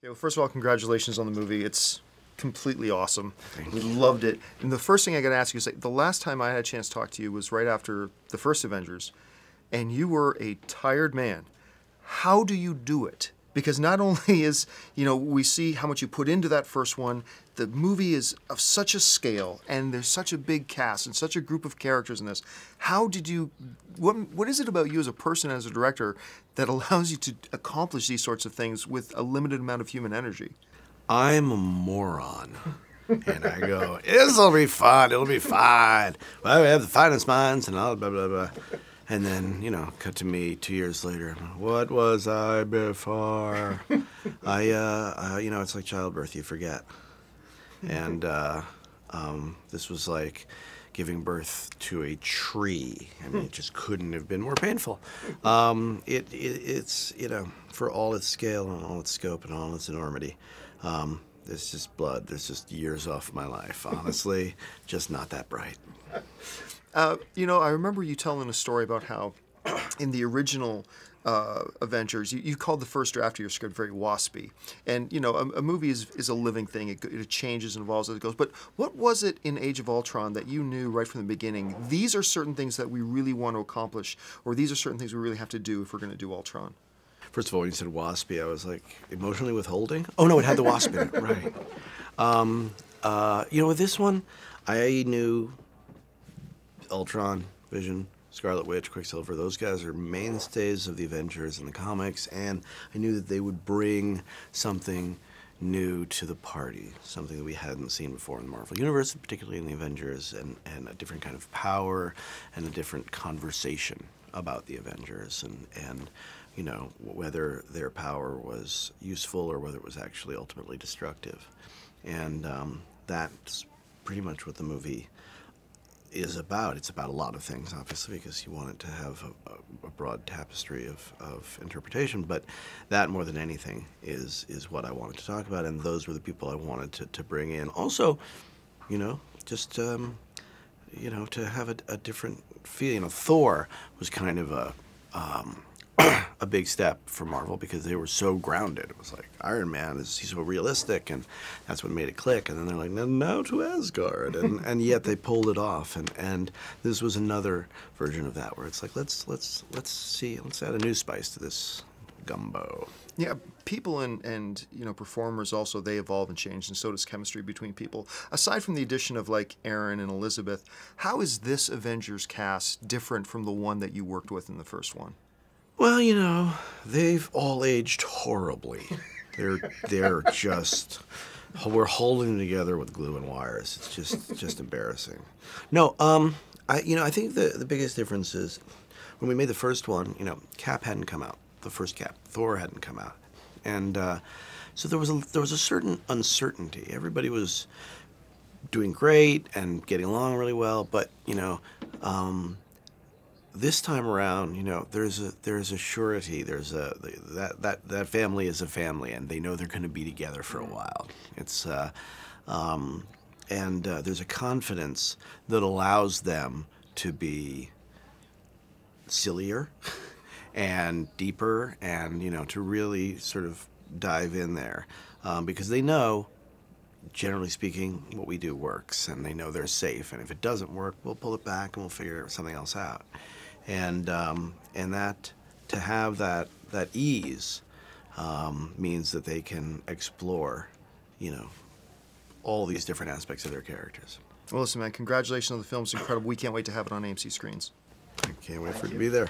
Yeah, well, first of all, congratulations on the movie. It's completely awesome. We loved it. And the first thing I got to ask you is, like, the last time I had a chance to talk to you was right after the first Avengers, and you were a tired man. How do you do it? Because not only is, we see how much you put into that first one, the movie is of such a scale, and there's such a big cast and such a group of characters in this. How did you, what is it about you as a person, as a director, that allows you to accomplish these sorts of things with a limited amount of human energy? I'm a moron. And I go, this'll be fun, it'll be fine. Well, we have the finest minds and all, blah, blah, blah. And then, cut to me 2 years later. What was I before? It's like childbirth, you forget. And this was like giving birth to a tree. I mean, it just couldn't have been more painful. It's, for all its scale and all its scope and all its enormity, there's just blood. There's just years off my life. Honestly, just not that bright. I remember you telling a story about how in the original Avengers, you called the first draft of your script very waspy. And, a movie is a living thing. It changes and evolves as it goes. But what was it in Age of Ultron that you knew right from the beginning, these are certain things that we really want to accomplish, or these are certain things we really have to do if we're going to do Ultron? First of all, when you said waspy, I was like, emotionally withholding? Oh, no, it had the wasp in it, right. With this one, I knew Ultron, Vision, Scarlet Witch, Quicksilver, those guys are mainstays of the Avengers in the comics, and I knew that they would bring something new to the party, something that we hadn't seen before in the Marvel Universe, particularly in the Avengers, and a different kind of power and a different conversation about the Avengers, and whether their power was useful or whether it was actually ultimately destructive. And that's pretty much what the movie is about. It's about a lot of things, obviously, because you want it to have a broad tapestry of interpretation, but that more than anything is what I wanted to talk about, and those were the people I wanted to bring in. Also, just to have a different feeling. Thor was kind of a big step for Marvel because they were so grounded. It was like, Iron Man, he's so realistic, and that's what made it click. And then they're like, now to Asgard. And yet they pulled it off. And this was another version of that where it's like, let's add a new spice to this gumbo. Yeah, people and performers also, they evolve and change, and so does chemistry between people. Aside from the addition of, like, Aaron and Elizabeth, how is this Avengers cast different from the one that you worked with in the first one? Well, they've all aged horribly. They're just, we're holding them together with glue and wires. It's just embarrassing. No, I think the biggest difference is when we made the first one, Cap hadn't come out. The first Cap, Thor hadn't come out, and so there was a certain uncertainty. Everybody was doing great and getting along really well, but this time around, there's a surety. There's that family is a family, and they know they're going to be together for a while. It's there's a confidence that allows them to be sillier and deeper, and to really sort of dive in there, because they know, generally speaking, what we do works, and they know they're safe. And if it doesn't work, we'll pull it back and we'll figure something else out. And that, to have that ease means that they can explore, all these different aspects of their characters. Well, listen, man, congratulations on the film. It's incredible. We can't wait to have it on AMC screens. I can't wait for it to be there.